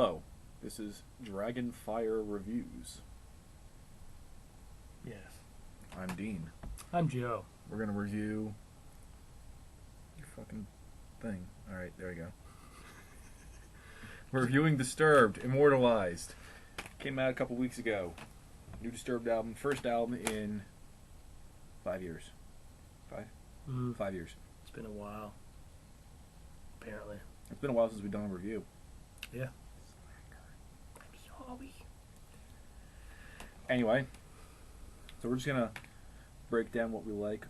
Hello, this is Dragonfire Reviews. Yes. I'm Dean. I'm Joe. We're going to review your fucking thing. Alright, there we go. We're reviewing Disturbed, Immortalized. Came out a couple weeks ago. New Disturbed album, first album in 5 years. 5? 5 years. It's been a while. Apparently. It's been a while since we've done a review. Yeah. I'm sorry. Anyway, so we're just going to break down what we like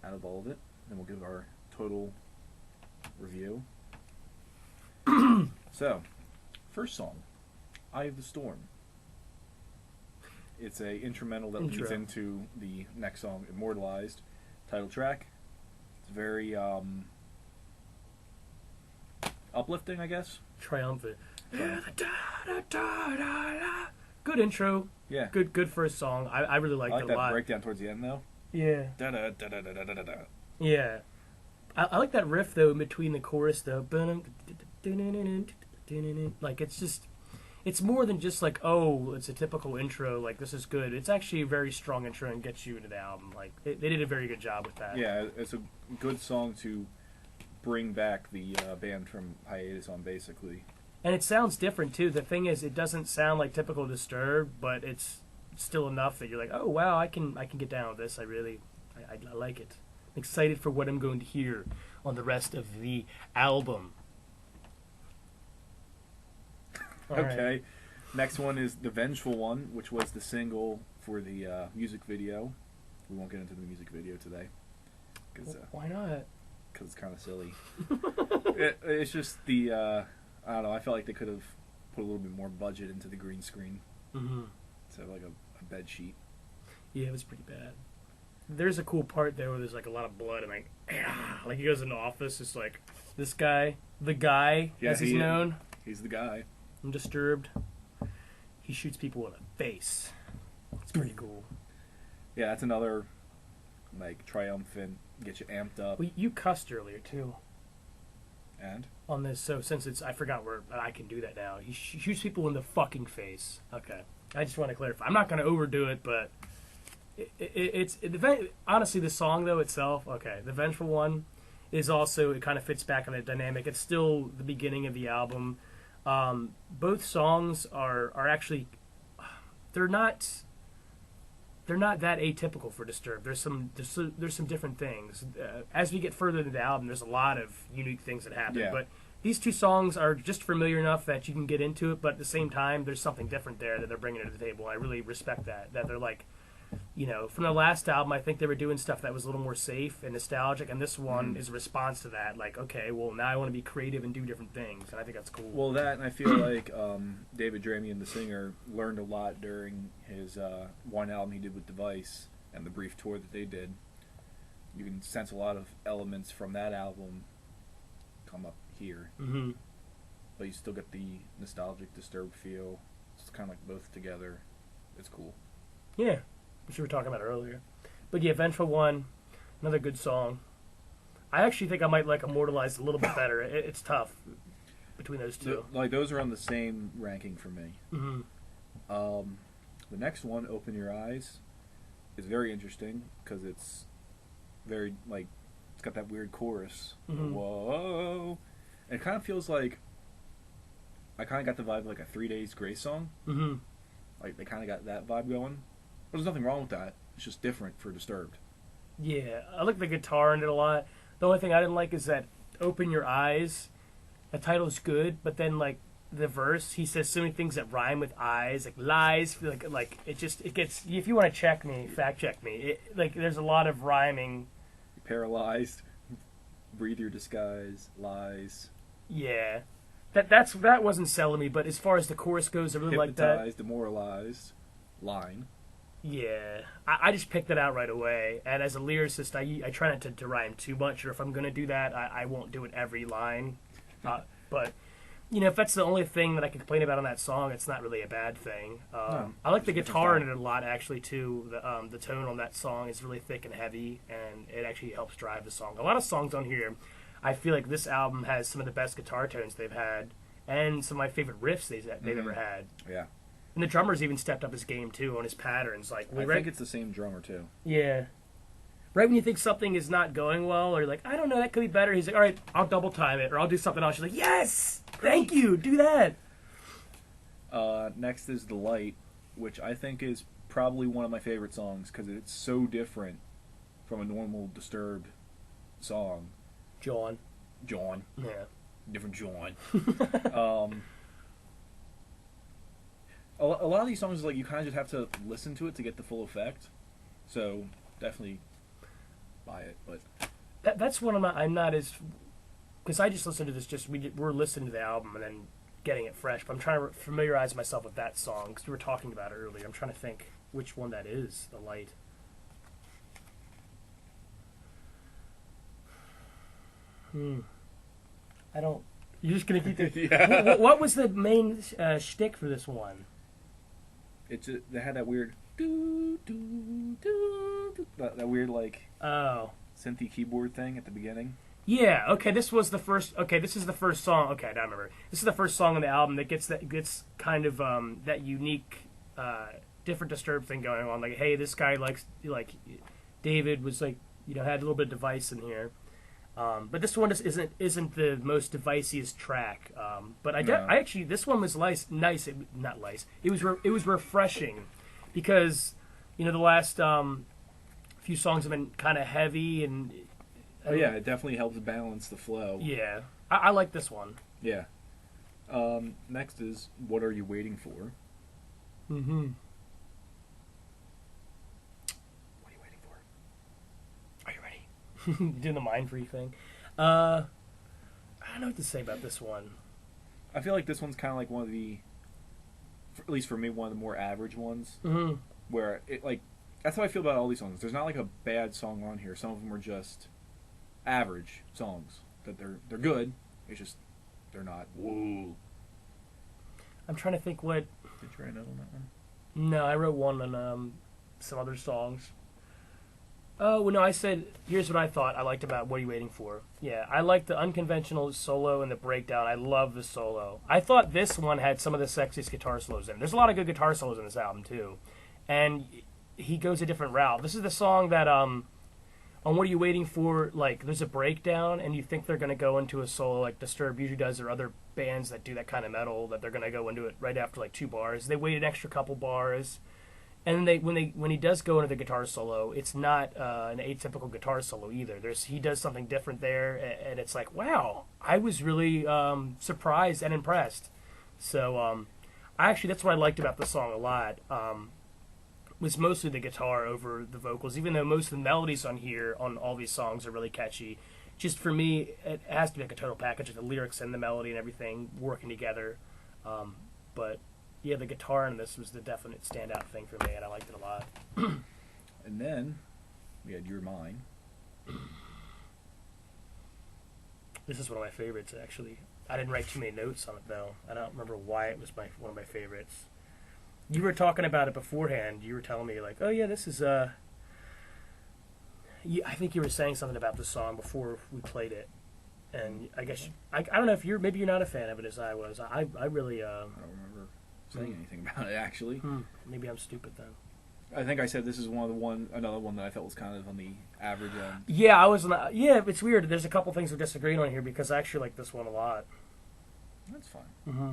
out of all of it, and we'll give our total review. So, first song, Eye of the Storm. It's a instrumental that leads into the next song, Immortalized, title track. It's very uplifting, I guess. Triumphant. Good intro. Yeah. Good first song. I really liked it a lot. I like that breakdown towards the end, though. Yeah. Da-da-da-da-da-da-da. Yeah. I like that riff, though, in between the chorus, though. Like, it's more than just like, oh, it's a typical intro, like, this is good. It's actually a very strong intro and gets you into the album. Like, they did a very good job with that. Yeah, it's a good song to bring back the band from hiatus on, basically. And it sounds different, too. The thing is, it doesn't sound like typical Disturbed, but it's still enough that you're like, oh, wow, I can get down with this. I like it. I'm excited for what I'm going to hear on the rest of the album. All okay. right. Next one is The Vengeful One, which was the single for the music video. We won't get into the music video today. Why not? Because it's kind of silly. It's just the... I don't know, I felt like they could have put a little bit more budget into the green screen. Mm-hmm. So like a bed sheet. Yeah, it was pretty bad. There's a cool part there where there's like a lot of blood and like he goes into the office, it's like this guy, the guy, as he's known. He's the guy. I'm Disturbed. He shoots people in the face. It's pretty cool. Yeah, that's another like triumphant, get you amped up. Well, you cussed earlier too. And? On this, so since I forgot where I can do that now. He shoots people in the fucking face. Okay. I just want to clarify. I'm not going to overdo it, but honestly, the song though itself, okay, the Vengeful One is also, it kind of fits back on that dynamic. It's still the beginning of the album. Both songs are actually, they're not that atypical for Disturbed. There's some different things. As we get further into the album, there's a lot of unique things that happen. Yeah. But these two songs are just familiar enough that you can get into it, but at the same time, there's something different there that they're bringing to the table. I really respect that they're like, you know, from the last album, I think they were doing stuff that was a little more safe and nostalgic, and this one is a response to that. Like, okay, well, now I want to be creative and do different things, and I think that's cool. Well, that, and I feel like David Dramian, the singer, learned a lot during his one album he did with Device and the brief tour that they did. You can sense a lot of elements from that album come up here. Mm-hmm. But you still get the nostalgic, Disturbed feel. It's kind of like both together. It's cool. Yeah. Which we were talking about earlier. But yeah, Vengeful One, another good song. I actually think I might like Immortalized a little bit better. It's tough between those two. Those are on the same ranking for me. Mm-hmm. The next one, Open Your Eyes, is very interesting because it's very, like, it's got that weird chorus. Mm-hmm. Whoa. And it kind of feels like, I kind of got the vibe of like a 3 Days Grace song. Mm-hmm. Like, they kind of got that vibe going. But there's nothing wrong with that. It's just different for Disturbed. Yeah, I like the guitar in it a lot. The only thing I didn't like is that Open Your Eyes, the title's good, but then, like, the verse, he says so many things that rhyme with eyes, like lies, like it gets, if you want to check me, fact check me, like, there's a lot of rhyming. Paralyzed, breathe your disguise, lies. Yeah. That wasn't selling me, but as far as the chorus goes, I really like that. Hypnotized, demoralized, line. Yeah, I just picked it out right away. And as a lyricist, I try not to rhyme too much, or if I'm going to do that, I won't do it every line. But, you know, if that's the only thing that I can complain about on that song, it's not really a bad thing. No, I like the guitar in it a lot, actually, too. The tone on that song is really thick and heavy, and it actually helps drive the song. A lot of songs on here, I feel like this album has some of the best guitar tones they've had. and some of my favorite riffs they've ever had. Yeah. And the drummer's even stepped up his game too on his patterns. Like I think it's the same drummer too. Yeah. Right when you think something is not going well, or you're like, I don't know, that could be better. He's like, all right, I'll double time it, or I'll do something else. You're like, yes, thank you, do that. Next is The Light, which I think is probably one of my favorite songs because it's so different from a normal Disturbed song. John. Yeah. Different John. A lot of these songs, like, you kind of just have to listen to it to get the full effect. So, definitely buy it. But That's one of my, I'm not as, because I just listened to this, we're listening to the album and then getting it fresh, but I'm trying to familiarize myself with that song, because we were talking about it earlier. I'm trying to think which one that is, The Light. I don't, you're just going to keep the, yeah. what was the main shtick for this one? They had that weird that weird, like, synthy keyboard thing at the beginning. Yeah, okay, this is the first song, okay, I remember. This is the first song on the album that gets kind of that unique different Disturbed thing going on. Like, hey, this guy likes, like, David was like, had a little bit of device in here. But this one isn't the most deviciest track. But I actually, this one was nice. It was refreshing, because the last few songs have been kind of heavy and. Oh yeah, it definitely helps balance the flow. Yeah, I like this one. Yeah. Next is What Are You Waiting For? Mm-hmm. What are you waiting for? Are you ready? Doing the mind free thing. I don't know what to say about this one. I feel like this one's kind of like one of the, at least for me, one of the more average ones. Mm-hmm. Where it, like, that's how I feel about all these songs. There's not like a bad song on here. Some of them are just average songs. That they're good. It's just they're not. Whoa. I'm trying to think what. Did you write a note on that one? No, I wrote one on some other songs. Oh, well, no, I said, here's what I thought I liked about What Are You Waiting For? Yeah, I like the unconventional solo and the breakdown. I love the solo. I thought this one had some of the sexiest guitar solos in it. There's a lot of good guitar solos in this album, too. And he goes a different route. This is the song that, on What Are You Waiting For, like, there's a breakdown, and you think they're going to go into a solo like Disturbed usually does, or other bands that do that kind of metal, that they're going to go into it right after, like, 2 bars. They wait an extra couple bars. And then when he does go into the guitar solo, it's not an atypical guitar solo either. He does something different there, and it's like, wow, I was really surprised and impressed. So actually, that's what I liked about the song a lot. Was mostly the guitar over the vocals, even though most of the melodies on here on all these songs are really catchy. Just for me, it has to be like a total package of the lyrics and the melody and everything working together. But yeah, the guitar in this was the definite standout thing for me, and I liked it a lot. And then we had You're Mine. This is one of my favorites, actually. I didn't write too many notes on it, though. I don't remember why it was one of my favorites. You were talking about it beforehand. You were telling me, like, oh, yeah, this is... I think you were saying something about the song before we played it. And I guess... I don't know if maybe you're not a fan of it as I was. I really... I don't remember saying anything about it, actually. Maybe I'm stupid then. I think I said this is another one that I felt was kind of on the average end. Yeah, I was not. Yeah, it's weird. There's a couple things we're disagreeing on here because I actually like this one a lot. That's fine. Mm-hmm.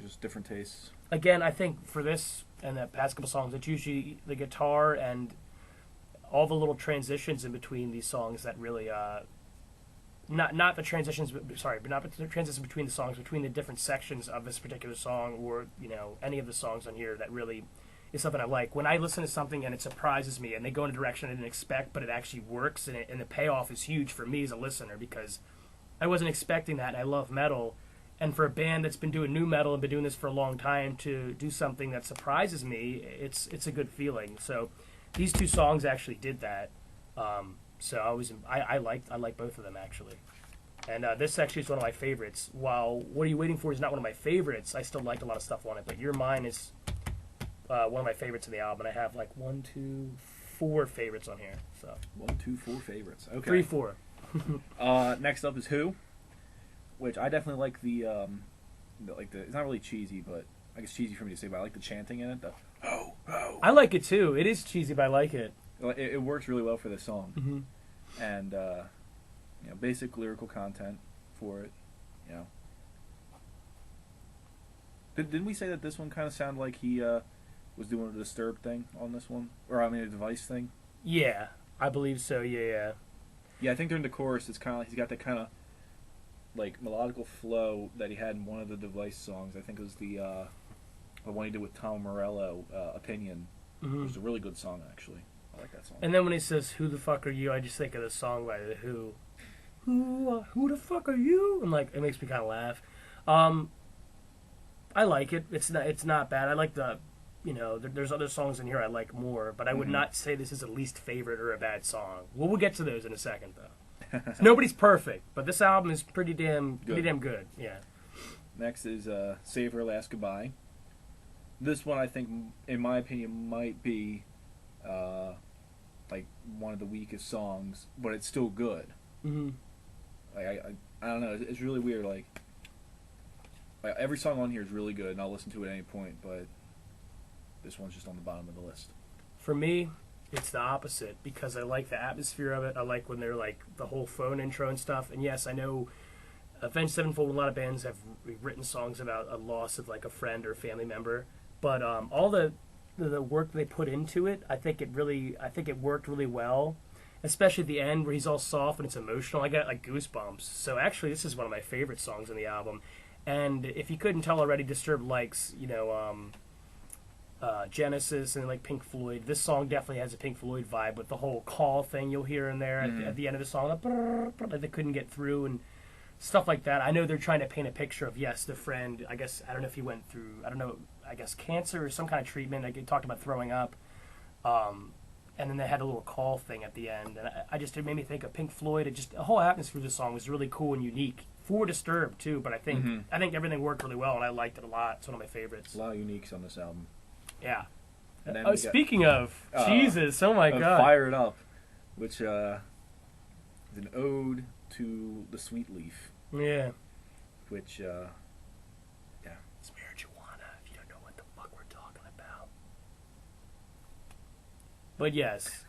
Just different tastes. Again, I think for this and the past couple songs, it's usually the guitar and all the little transitions in between these songs that really not the transitions. Sorry, but not the transitions between the songs, between the different sections of this particular song, or any of the songs on here that really is something I like. When I listen to something and it surprises me, and they go in a direction I didn't expect, but it actually works, and the payoff is huge for me as a listener because I wasn't expecting that. And I love metal, and for a band that's been doing new metal and been doing this for a long time to do something that surprises me, it's a good feeling. So these 2 songs actually did that. So I like both of them actually, and this actually is one of my favorites. While What Are You Waiting For is not one of my favorites, I still liked a lot of stuff on it. But You're Mine is one of my favorites in the album. And I have like 1, 2, 4 favorites on here. So 1, 2, 4 favorites. Okay. 3, 4. Next up is Who, which I definitely like the it's not really cheesy, but I guess cheesy for me to say, but I like the chanting in it. The ho ho. I like it too. It is cheesy, but I like it. It works really well for this song, Mm-hmm. and basic lyrical content for it. You know, didn't we say that this one kind of sounded like he was doing a Disturbed thing on this one, or I mean a Device thing? Yeah, I believe so. Yeah. Yeah, I think during the chorus, it's kind of like he's got that kind of like melodical flow that he had in one of the Device songs. I think it was the one he did with Tom Morello, "Opinion." Mm-hmm. It was a really good song, actually. I like that song. And then when he says, "Who the fuck are you?" I just think of the song by the Who. Who the fuck are you? And like, it makes me kind of laugh. I like it. It's not bad. I like the, there's other songs in here I like more, but I would not say this is a least favorite or a bad song. Well, we'll get to those in a second, though. So nobody's perfect, but this album is pretty damn good. Yeah. Next is "Save Her Last Goodbye." This one, I think, in my opinion, might be like one of the weakest songs, but it's still good. Mm-hmm. Like, I don't know. It's really weird. Like every song on here is really good, and I'll listen to it at any point. But this one's just on the bottom of the list. For me, it's the opposite because I like the atmosphere of it. I like when they're like the whole phone intro and stuff. And yes, I know Avenged Sevenfold and a lot of bands have written songs about a loss of like a friend or family member. But all the work they put into it, I think it worked really well. Especially at the end where he's all soft and it's emotional. I got like goosebumps. So actually, this is one of my favorite songs on the album. And if you couldn't tell already, Disturbed likes Genesis and like Pink Floyd. This song definitely has a Pink Floyd vibe with the whole call thing you'll hear in there at the end of the song. Like they couldn't get through and stuff like that. I know they're trying to paint a picture of, yes, the friend. I guess, I don't know if he went through, cancer or some kind of treatment. Like, he talked about throwing up. And then they had a little call thing at the end. And it made me think of Pink Floyd. The whole atmosphere of the song was really cool and unique. For Disturbed, too. But I think everything worked really well, and I liked it a lot. It's one of my favorites. A lot of uniques on this album. Yeah. Speaking of, Jesus, oh my God. Fire It Up, which is an ode to the Sweet Leaf. Yeah. Which, It's marijuana, if you don't know what the fuck we're talking about. But yes,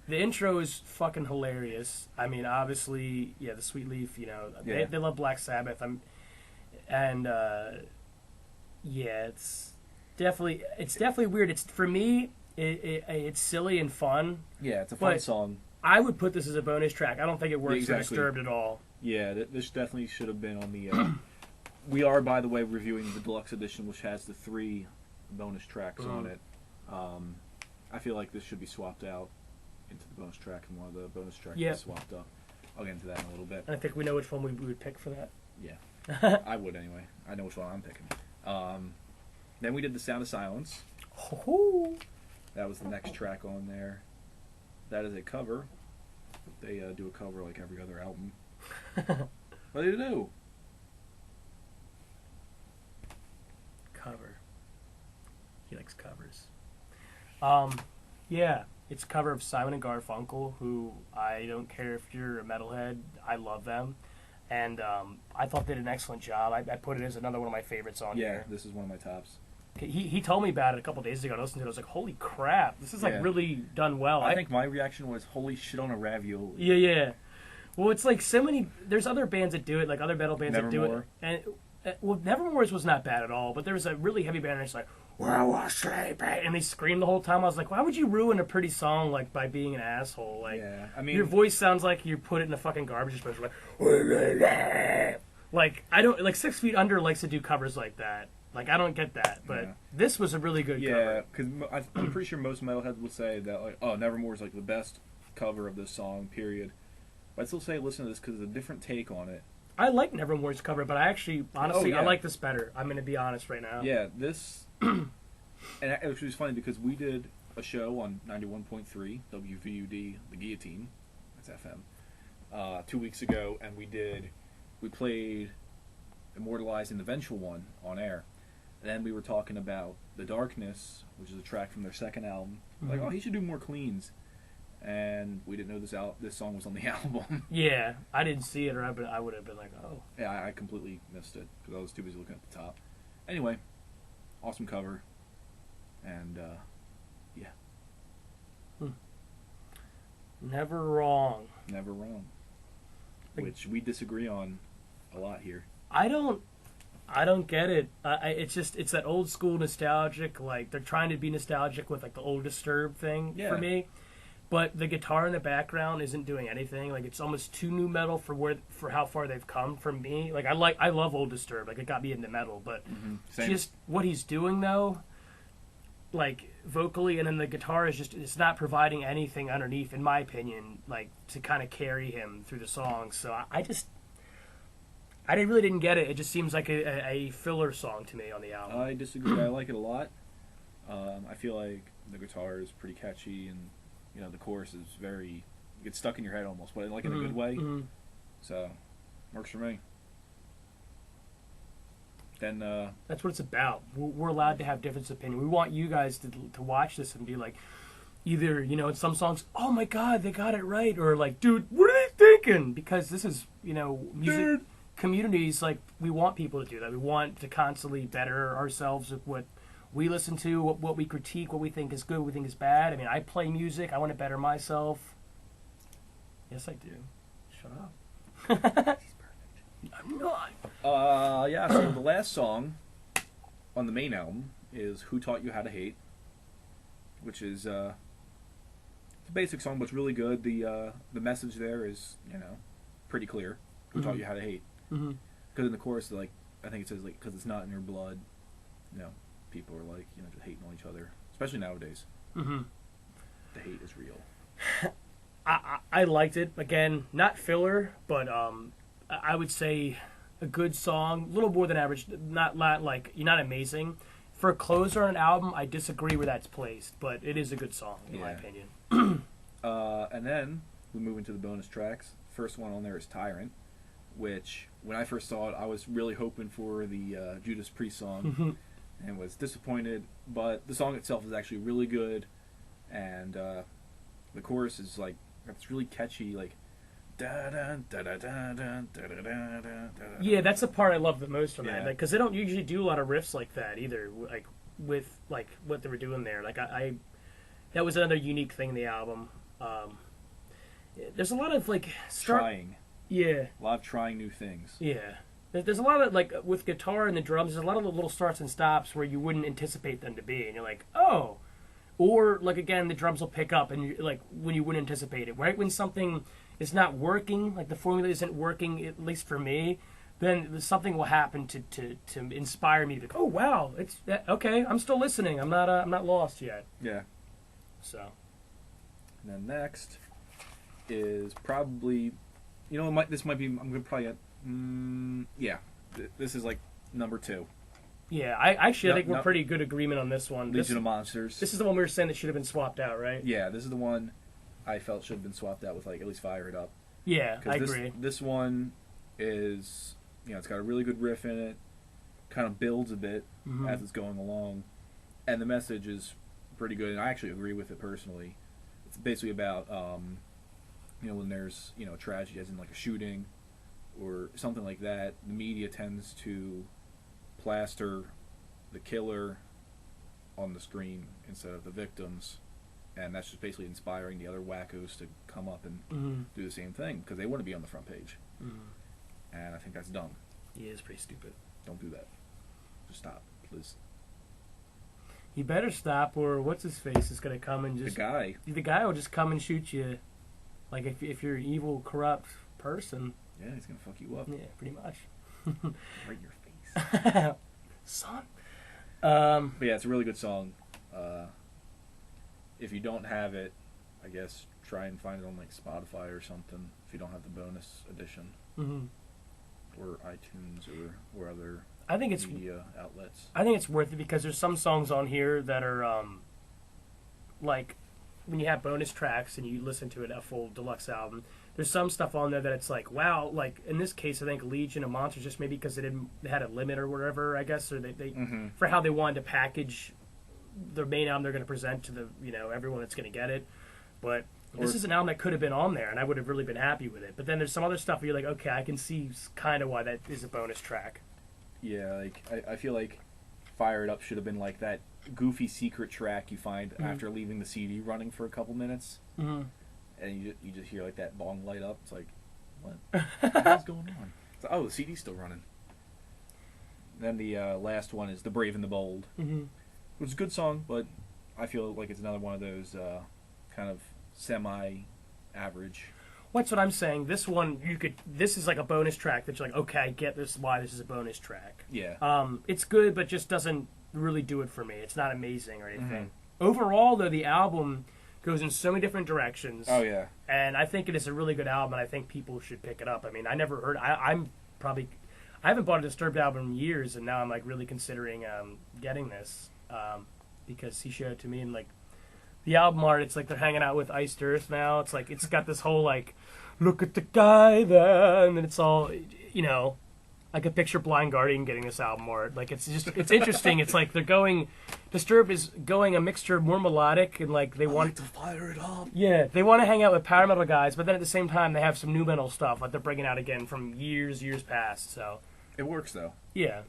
the intro is fucking hilarious. I mean, obviously, the Sweet Leaf, they love Black Sabbath. It's definitely weird. For me, it's silly and fun. Yeah, it's a fun song. I would put this as a bonus track. I don't think it works for Disturbed at all. Yeah, this definitely should have been on the... we are, by the way, reviewing the deluxe edition, which has the 3 bonus tracks on it. I feel like this should be swapped out into the bonus track, and one of the bonus tracks is swapped up. I'll get into that in a little bit. And I think we know which one we would pick for that. Yeah. I would, anyway. I know which one I'm picking. Then we did The Sound of Silence. Oh. That was the next track on there. That is a cover. They do a cover like every other album. What do they do? Cover. He likes covers. Yeah, it's a cover of Simon and Garfunkel, who I don't care if you're a metalhead, I love them. And I thought they did an excellent job. I put it as another one of my favorites on here. Yeah, this is one of my tops. He told me about it a couple days ago. I listened to it. I was like, holy crap, this is like really done well. I think my reaction was, holy shit on a ravioli. Yeah. Well, it's like so many... There's other bands that do it, like other metal bands that do it. And, Nevermore's was not bad at all, but there was a really heavy band that's like, where was sleeping? And they screamed the whole time. I was like, why would you ruin a pretty song like by being an asshole? Like, I mean, your voice sounds like you put it in a fucking garbage disposal. Like, I don't... Like, 6 Feet Under likes to do covers like that. Like, I don't get that, but this was a really good cover. Yeah, because I'm pretty sure most metalheads will say that, like, oh, Nevermore is like the best cover of this song, period. But I'd still say listen to this because it's a different take on it. I like Nevermore's cover, but I actually, honestly, I like this better. I'm going to be honest right now. Yeah, this... and it was funny because we did a show on 91.3 WVUD, The Guillotine, that's FM, 2 weeks ago, and we played Immortalized and the Vengeful One on air. And then we were talking about The Darkness, which is a track from their second album. Like, oh, he should do more cleans. and we didn't know this song was on the album. Yeah, I didn't see it, or I would have been like, oh. Yeah, I completely missed it because I was too busy looking at the top. Anyway, awesome cover, and yeah, Never wrong. never wrong. Which we disagree on a lot here. I don't get it. It's that old school nostalgic. Like they're trying to be nostalgic with like the old Disturbed thing for me, but the guitar in the background isn't doing anything. Like it's almost too new metal for how far they've come from me. Like I love old Disturbed. Like it got me into metal, but just what he's doing though, like vocally, and then the guitar is it's not providing anything underneath, in my opinion, like to kind of carry him through the song. So I really didn't get it. It just seems like a filler song to me on the album. I disagree. I like it a lot. I feel like the guitar is pretty catchy, and the chorus is very gets stuck in your head almost, but like in a good way. Mm-hmm. So works for me. Then that's what it's about. We're allowed to have different opinion. We want you guys to watch this and be like, either in some songs, oh my god, they got it right, or like, dude, what are they thinking? Because this is music communities. Like we want people to do that. We want to constantly better ourselves with what we listen to, what we critique, what we think is good, what we think is bad. I mean, I play music. I want to better myself. Yes, I do. Shut up. I'm not. Yeah, so the last song on the main album is Who Taught You How to Hate, which is it's a basic song, but it's really good. The message there is, pretty clear. Who taught you how to hate? Because in the chorus, like, I think it says, like, because it's not in your blood, people are like, just hating on each other, especially nowadays. The hate is real. I liked it. Again, not filler, but I would say a good song, a little more than average. Not like you're not amazing. For a closer on an album, I disagree where that's placed, but it is a good song in my opinion. And then we move into the bonus tracks. First one on there is Tyrant, which when I first saw it, I was really hoping for the Judas Priest song, and was disappointed. But the song itself is actually really good, and the chorus is like it's really catchy, like. Yeah, that's the part I love the most from that, because they don't usually do a lot of riffs like that either. Like with like what they were doing there, like I that was another unique thing in the album. There's a lot of like trying, a lot of trying new things. Yeah, there's a lot of like with guitar and the drums. There's a lot of little starts and stops where you wouldn't anticipate them to be, and you're like, oh. Or like again, the drums will pick up, and you're like when you wouldn't anticipate it, right? When something is not working, like the formula isn't working, at least for me, then something will happen to inspire me to go, oh wow, it's okay. I'm still listening. I'm not lost yet. Yeah. So. And then next is probably, this might be. I'm gonna probably get. This is like number 2. Yeah, I think we're pretty good agreement on this one. Legion of Monsters. This is the one we were saying that should have been swapped out, right? Yeah, this is the one I felt should have been swapped out with like at least Fire It Up. Yeah, I agree. This one is, it's got a really good riff in it, kind of builds a bit as it's going along, and the message is pretty good, and I actually agree with it personally. It's basically about, when there's, tragedy, as in like a shooting or something like that, the media tends to plaster the killer on the screen instead of the victims, and that's just basically inspiring the other wackos to come up and do the same thing because they want to be on the front page. And I think that's dumb. Yeah, it's pretty stupid. Don't do that. Just stop, please. You better stop, or what's his face is going to come and just the guy will just come and shoot you, like if you're an evil, corrupt person. Yeah, he's gonna fuck you up. Yeah, pretty much. Right in your face. Son. But yeah, it's a really good song. If you don't have it, I guess try and find it on like Spotify or something. If you don't have the bonus edition, or iTunes or other media outlets. I think it's worth it because there's some songs on here that are like when you have bonus tracks and you listen to it a full deluxe album. There's some stuff on there that it's like, wow, like in this case, I think Legion of Monsters, just maybe because they had a limit or whatever, I guess, or they for how they wanted to package their main album they're going to present to the everyone that's going to get it. But This is an album that could have been on there, and I would have really been happy with it. But then there's some other stuff where you're like, okay, I can see kind of why that is a bonus track. Yeah, like I feel like Fire It Up should have been like that goofy secret track you find after leaving the CD running for a couple minutes, and you just hear like that bong light up. It's like, what the hell's going on? It's like, oh, the CD's still running. Then the last one is The Brave and the Bold, which is a good song, but I feel like it's another one of those kind of semi-average. What's what I'm saying? This one, this is like a bonus track that you're like, okay, I get this, why this is a bonus track. Yeah. It's good, but just doesn't really do it for me. It's not amazing or anything. Overall, though, the album goes in so many different directions. Oh, yeah. And I think it is a really good album, and I think people should pick it up. I mean, I never heard... I haven't bought a Disturbed album in years, and now I'm like really considering getting this because he showed it to me, and like the album art, it's like they're hanging out with Iced Earth now. It's like it's got this whole like, look at the guy there, and then it's all, you know, I could picture Blind Guardian getting this album art. Like it's interesting. It's like they're going, Disturbed is going a mixture of more melodic and like they want to fire it up. Yeah, they want to hang out with power metal guys, but then at the same time they have some new metal stuff like they're bringing out again from years past. So it works though. Yeah.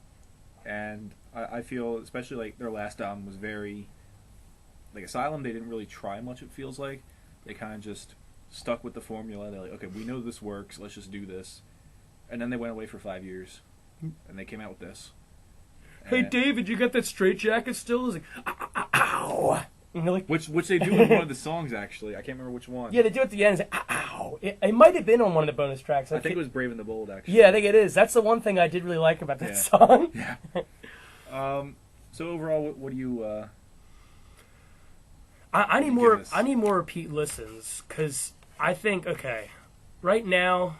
And I feel, especially like their last album was very, like Asylum, they didn't really try much, it feels like. They kind of just stuck with the formula. They're like, okay, we know this works, let's just do this. And then they went away for 5 years, and they came out with this. Hey, David, you got that straitjacket still? It's like, ow! And you're like, which they do in one of the songs, actually. I can't remember which one. Yeah, they do it at the end. It's like, ow! It might have been on one of the bonus tracks. I think it was Brave and the Bold, actually. Yeah, I think it is. That's the one thing I did really like about that song. Yeah. So overall, what do you... I need more. I need more repeat listens because I think right now,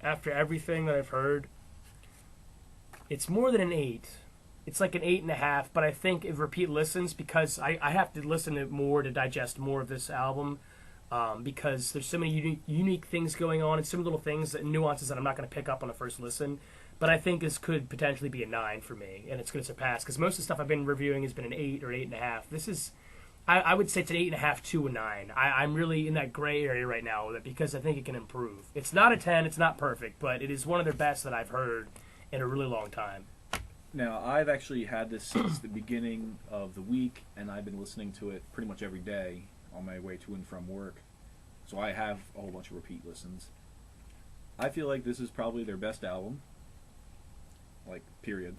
after everything that I've heard, it's more than an 8. It's like an 8.5. But I think if repeat listens, because I have to listen to it more to digest more of this album, because there's so many unique things going on and some little things and nuances that I'm not going to pick up on the first listen. But I think this could potentially be a 9 for me, and it's going to surpass because most of the stuff I've been reviewing has been an 8 or 8.5. This is. I would say it's an 8.5 to a 9. I'm really in that gray area right now with it because I think it can improve. It's not a 10, it's not perfect, but it is one of their best that I've heard in a really long time. Now, I've actually had this since the beginning of the week, and I've been listening to it pretty much every day on my way to and from work. So I have a whole bunch of repeat listens. I feel like this is probably their best album. Like, period.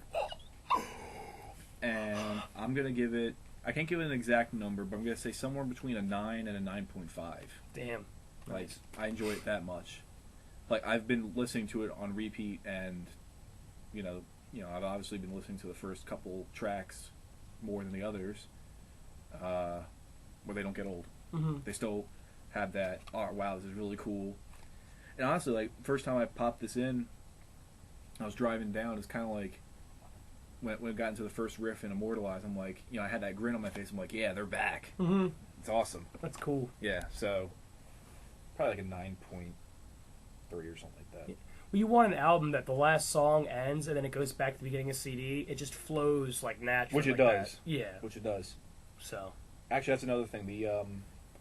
And I'm going to give it... I can't give it an exact number, but I'm going to say somewhere between a 9 and a 9.5. Damn. Like, I enjoy it that much. Like, I've been listening to it on repeat, and, you know, I've obviously been listening to the first couple tracks more than the others, where they don't get old. Mm-hmm. They still have that, oh, wow, this is really cool. And honestly, like, first time I popped this in, I was driving down, it's kind of like, when we got into the first riff in Immortalized, I'm like, I had that grin on my face. I'm like, yeah, they're back. Mm-hmm. It's awesome. That's cool. Yeah, so probably like a 9.3 or something like that. Yeah. Well, you want an album that the last song ends and then it goes back to the beginning of CD. It just flows like naturally. Which it like does. That. Yeah. Which it does. So. Actually, that's another thing. The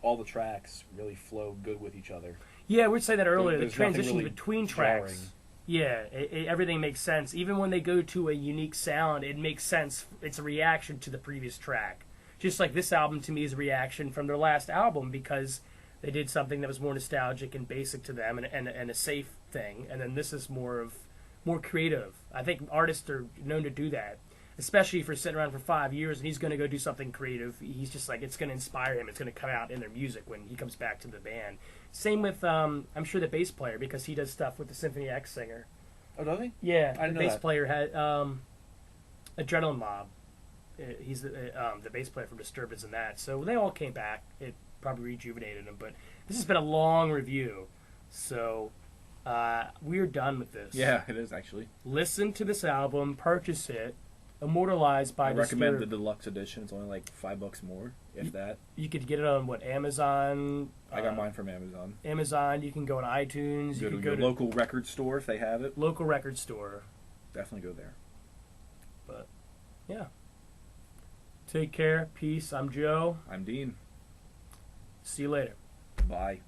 all the tracks really flow good with each other. Yeah, we were saying that earlier. The transition really between jarring. tracks. Yeah, everything makes sense. Even when they go to a unique sound, it makes sense. It's a reaction to the previous track. Just like this album, to me, is a reaction from their last album because they did something that was more nostalgic and basic to them and a safe thing. And then this is more creative. I think artists are known to do that, especially if you're sitting around for 5 years and he's going to go do something creative. He's just like, it's going to inspire him. It's going to come out in their music when he comes back to the band. Same with, I'm sure, the bass player, because he does stuff with the Symphony X singer. Oh, does he? Yeah, I didn't the know bass that. player had Adrenaline Mob. He's the bass player from Disturbed is in that. So they all came back. It probably rejuvenated them. But this has been a long review. So we're done with this. Yeah, it is, actually. Listen to this album. Purchase it. Immortalized by Disturbed. I recommend the deluxe edition. It's only like $5 more, if that. You could get it on, Amazon? I got mine from Amazon. Amazon. You can go on iTunes. You can go to your local record store if they have it. Local record store. Definitely go there. But, yeah. Take care. Peace. I'm Joe. I'm Dean. See you later. Bye.